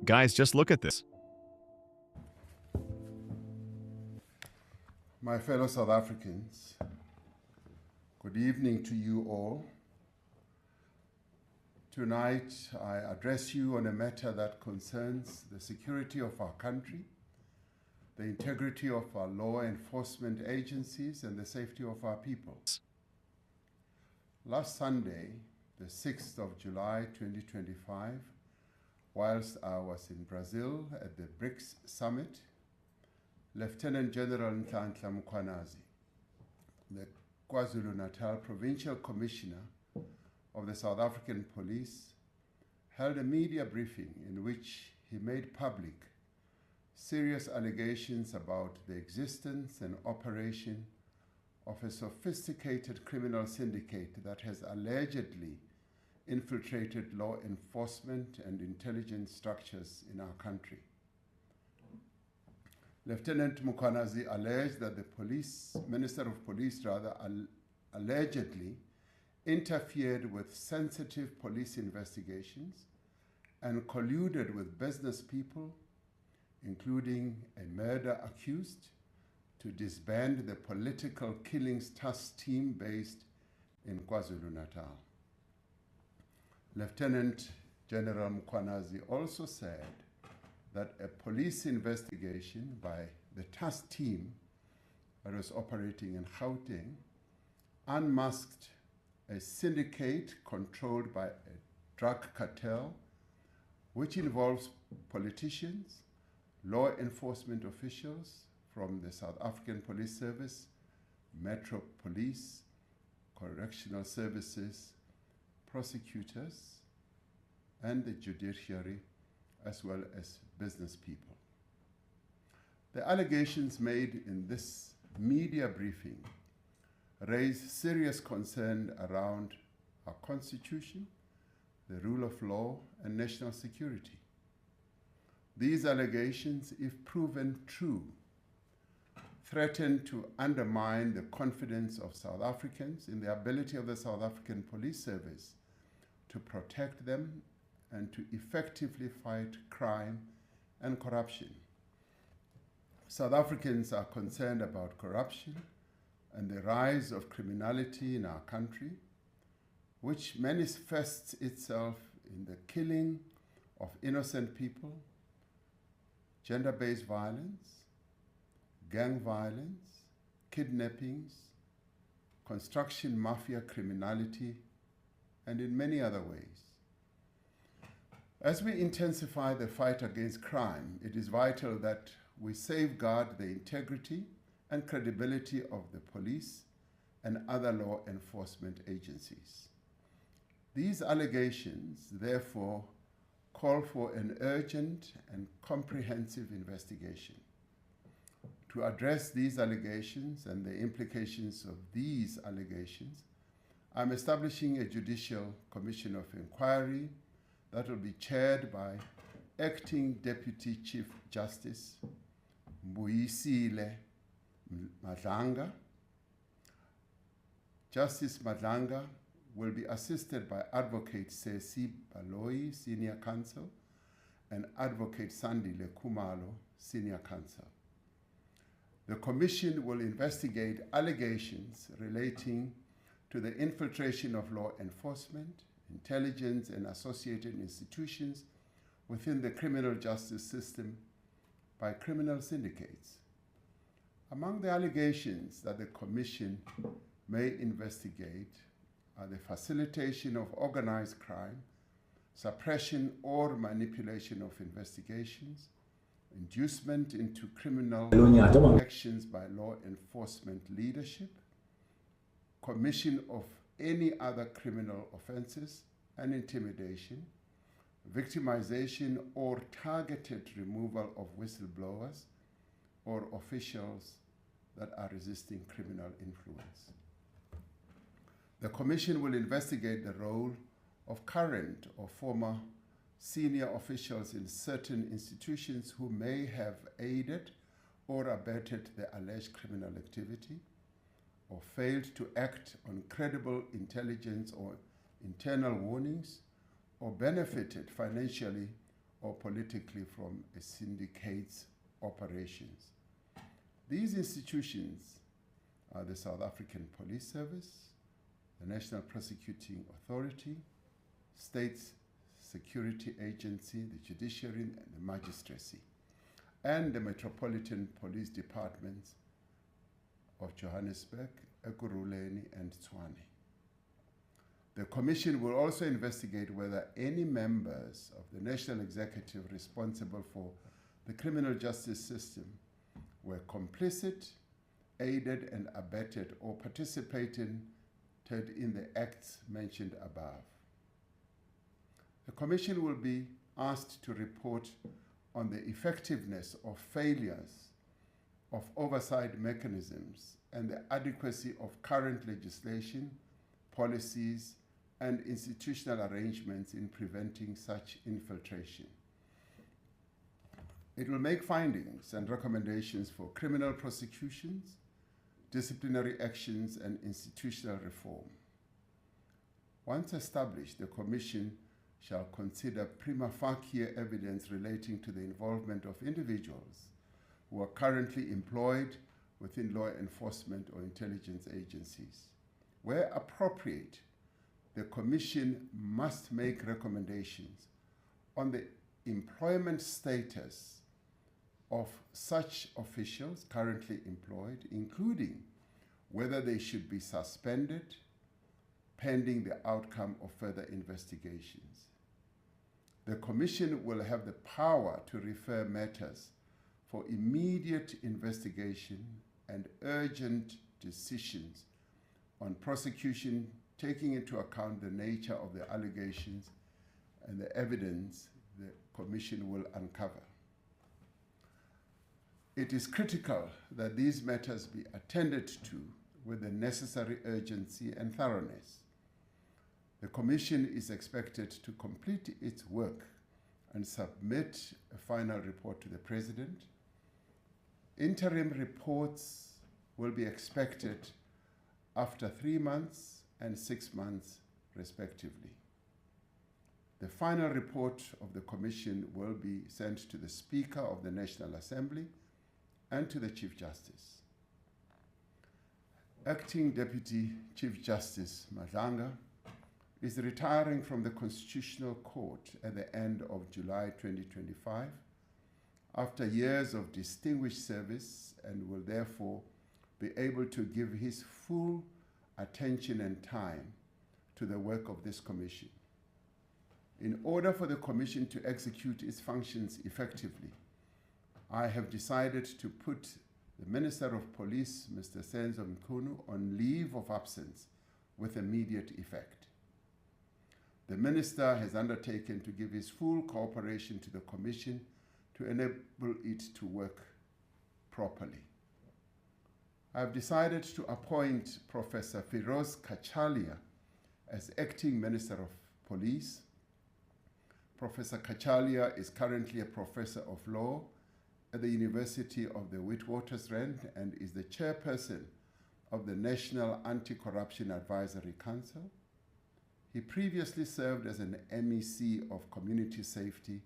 Guys, just look at this. My fellow South Africans, good evening to you all. Tonight, I address you on a matter that concerns the security of our country, the integrity of our law enforcement agencies, and the safety of our people. Last Sunday, the 6th of July 2025, whilst I was in Brazil at the BRICS Summit, Lieutenant General Nhlanhla Mkhwanazi, the KwaZulu-Natal Provincial Commissioner of the South African Police, held a media briefing in which he made public serious allegations about the existence and operation of a sophisticated criminal syndicate that has allegedly infiltrated law enforcement and intelligence structures in our country. Lieutenant Mkhwanazi alleged that the Minister of Police allegedly interfered with sensitive police investigations and colluded with business people, including a murder accused, to disband the political killings task team based in KwaZulu-Natal. Lieutenant General Mkhwanazi also said that a police investigation by the task team that was operating in Gauteng unmasked a syndicate controlled by a drug cartel, which involves politicians, law enforcement officials from the South African Police Service, Metro Police, Correctional Services, prosecutors, and the judiciary, as well as business people. The allegations made in this media briefing raise serious concern around our Constitution, the rule of law, and national security. These allegations, if proven true, threaten to undermine the confidence of South Africans in the ability of the South African Police Service to protect them and to effectively fight crime and corruption. South Africans are concerned about corruption and the rise of criminality in our country, which manifests itself in the killing of innocent people, gender-based violence, gang violence, kidnappings, construction mafia criminality, and in many other ways. As we intensify the fight against crime, it is vital that we safeguard the integrity and credibility of the police and other law enforcement agencies. These allegations, therefore, call for an urgent and comprehensive investigation. To address these allegations and the implications of these allegations, I'm establishing a Judicial Commission of Inquiry that will be chaired by Acting Deputy Chief Justice Mbuyisile Madlanga. Justice Madlanga will be assisted by Advocate Sesi Baloyi, Senior Counsel, and Advocate Sandile Khumalo, Senior Counsel. The Commission will investigate allegations relating to the infiltration of law enforcement, intelligence, and associated institutions within the criminal justice system by criminal syndicates. Among the allegations that the Commission may investigate are the facilitation of organized crime, suppression or manipulation of investigations, inducement into criminal actions by law enforcement leadership, commission of any other criminal offenses, and intimidation, victimization or targeted removal of whistleblowers or officials that are resisting criminal influence. The Commission will investigate the role of current or former senior officials in certain institutions who may have aided or abetted the alleged criminal activity, or failed to act on credible intelligence or internal warnings, or benefited financially or politically from a syndicate's operations. These institutions are the South African Police Service, the National Prosecuting Authority, State Security Agency, the Judiciary and the Magistracy, and the Metropolitan Police Departments of Johannesburg, Ekurhuleni, and Tshwane. The Commission will also investigate whether any members of the National Executive responsible for the criminal justice system were complicit, aided and abetted, or participated in the acts mentioned above. The Commission will be asked to report on the effectiveness or failures of oversight mechanisms and the adequacy of current legislation, policies, and institutional arrangements in preventing such infiltration. It will make findings and recommendations for criminal prosecutions, disciplinary actions, and institutional reform. Once established, the Commission shall consider prima facie evidence relating to the involvement of individuals who are currently employed within law enforcement or intelligence agencies. Where appropriate, the Commission must make recommendations on the employment status of such officials currently employed, including whether they should be suspended pending the outcome of further investigations. The Commission will have the power to refer matters for immediate investigation and urgent decisions on prosecution, taking into account the nature of the allegations and the evidence the Commission will uncover. It is critical that these matters be attended to with the necessary urgency and thoroughness. The Commission is expected to complete its work and submit a final report to the President. Interim reports will be expected after 3 months and 6 months, respectively. The final report of the Commission will be sent to the Speaker of the National Assembly and to the Chief Justice. Acting Deputy Chief Justice Madlanga is retiring from the Constitutional Court at the end of July 2025 after years of distinguished service, and will therefore be able to give his full attention and time to the work of this Commission. In order for the Commission to execute its functions effectively, I have decided to put the Minister of Police, Mr. Senzo Mchunu, on leave of absence with immediate effect. The Minister has undertaken to give his full cooperation to the Commission to enable it to work properly. I have decided to appoint Professor Firoz Kachalia as Acting Minister of Police. Professor Kachalia is currently a Professor of Law at the University of the Witwatersrand and is the Chairperson of the National Anti-Corruption Advisory Council. He previously served as an MEC of Community Safety